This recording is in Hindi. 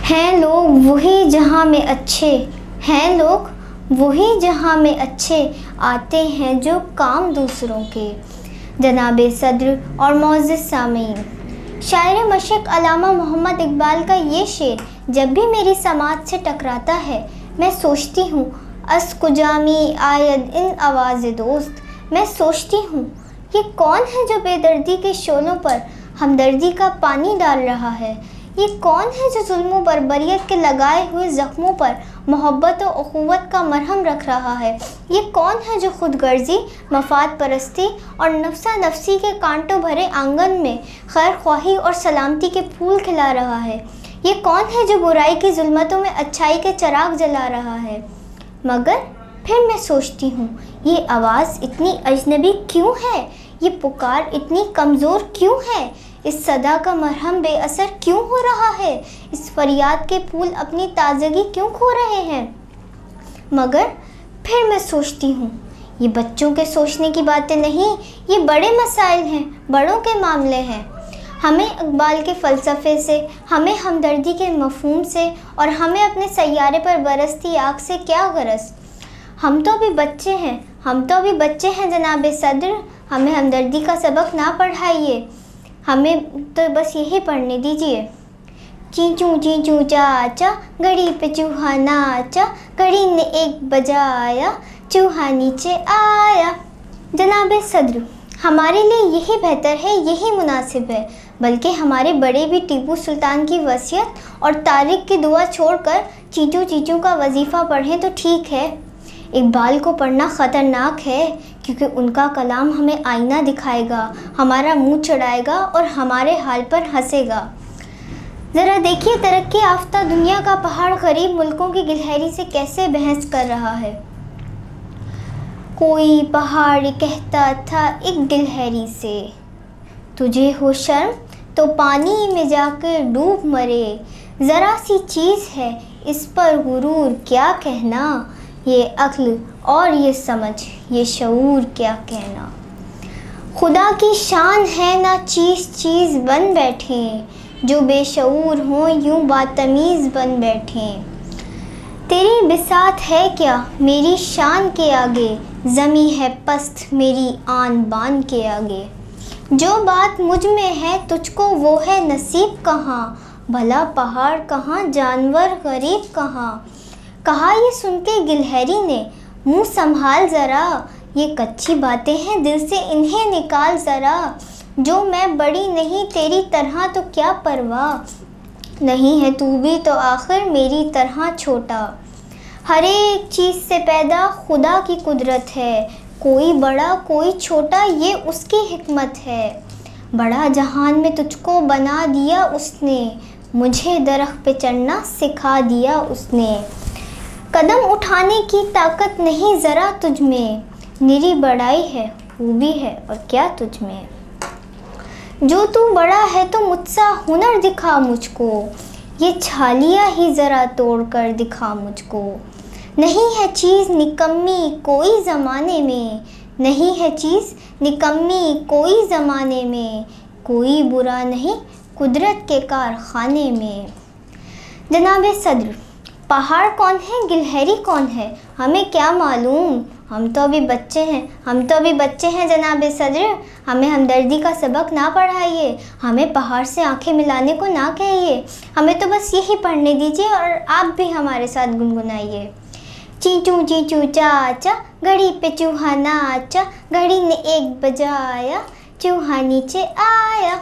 हैं लोग वही जहाँ में अच्छे, हैं लोग वही जहाँ में अच्छे, आते हैं जो काम दूसरों के। जनाबे सद्र और मोअज़्ज़िज़ सामीन, शायर मशरिक़ अल्लामा मोहम्मद इकबाल का ये शेर जब भी मेरी समात से टकराता है, मैं सोचती हूँ अस कुजामी आयद इन आवाज़ दोस्त। मैं सोचती हूँ ये कौन है जो बेदर्दी के शोलों पर हमदर्दी का पानी डाल रहा है। ये कौन है जो जुल्म बर्बरियत के लगाए हुए ज़ख्मों पर मोहब्बत और उख़ुव्वत का मरहम रख रहा है। ये कौन है जो खुदगर्जी, मफाद परस्ती और नफ्सा नफसी के कांटों भरे आंगन में खैर ख्वाही और सलामती के फूल खिला रहा है। ये कौन है जो बुराई की जुल्मतों में अच्छाई के चिराग जला रहा है। मगर फिर मैं सोचती हूँ ये आवाज़ इतनी अजनबी क्यों है, ये पुकार इतनी कमज़ोर क्यों है, इस सदा का मरहम बेअसर क्यों हो रहा है, इस फरियाद के फूल अपनी ताज़गी क्यों खो रहे हैं। मगर फिर मैं सोचती हूँ ये बच्चों के सोचने की बातें नहीं, ये बड़े मसाइल हैं, बड़ों के मामले हैं। हमें इकबाल के फ़लसफ़े से, हमें हमदर्दी के मफ़हूम से और हमें अपने सैयारे पर बरसती आग से क्या गरज। हम तो अभी बच्चे हैं, जनाब सद्र। हमें हमदर्दी का सबक ना पढ़ाइए, हमें तो बस यही पढ़ने दीजिए। चींचू चाचा घड़ी पे चूहा नाचा, घड़ी ने एक बजाया, चूहा नीचे आया। जनाब सद्र, हमारे लिए यही बेहतर है, यही मुनासिब है। बल्कि हमारे बड़े भी टीपू सुल्तान की वसीयत और तारिक की दुआ छोड़कर चींचू का वजीफ़ा पढ़ें तो ठीक है। इकबाल को पढ़ना ख़तरनाक है क्योंकि उनका कलाम हमें आईना दिखाएगा, हमारा मुंह चढ़ाएगा और हमारे हाल पर हंसेगा। ज़रा देखिए तरक्की याफ्ता दुनिया का पहाड़ गरीब मुल्कों की गिलहरी से कैसे बहस कर रहा है। कोई पहाड़ कहता था एक गिलहरी से, तुझे हो शर्म तो पानी में जाकर डूब मरे। ज़रा सी चीज़ है इस पर गुरूर क्या कहना, ये अक्ल और ये समझ, ये शऊर क्या कहना। खुदा की शान है ना चीज़ बन बैठे, जो बेशऊर हों यूं बातमीज़ बन बैठे। तेरी बिसात है क्या मेरी शान के आगे, ज़मी है पस्त मेरी आन बान के आगे। जो बात मुझ में है तुझको वो है नसीब कहाँ, भला पहाड़ कहाँ जानवर गरीब कहाँ। कहा ये सुन के गिलहरी ने, मुँह संभाल ज़रा, ये कच्ची बातें हैं दिल से इन्हें निकाल ज़रा। जो मैं बड़ी नहीं तेरी तरह तो क्या परवाह, नहीं है तू भी तो आखिर मेरी तरह छोटा। हर एक चीज़ से पैदा खुदा की कुदरत है, कोई बड़ा कोई छोटा ये उसकी हिकमत है। बड़ा जहान में तुझको बना दिया उसने, मुझे दरख्त पे चढ़ना सिखा दिया उसने। कदम उठाने की ताकत नहीं ज़रा तुझ में, निरी बड़ाई है खूबी है और क्या तुझ में। जो तू बड़ा है तो मुझसा हुनर दिखा मुझको, ये छालियाँ ही ज़रा तोड़ कर दिखा मुझको। नहीं है चीज़ निकम्मी कोई ज़माने में, नहीं है चीज़ निकम्मी कोई ज़माने में, कोई बुरा नहीं कुदरत के कारखाने में। जनाब सद्र, पहाड़ कौन है गिलहरी कौन है हमें क्या मालूम, हम तो अभी बच्चे हैं जनाब सद्र। हमें हमदर्दी का सबक ना पढ़ाइए, हमें पहाड़ से आंखें मिलाने को ना कहिए, हमें तो बस यही पढ़ने दीजिए और आप भी हमारे साथ गुनगुनाइए। चींचू चाचा घड़ी पे चूहा नाचा, घड़ी ने एक बजाया, चूहा नीचे आया।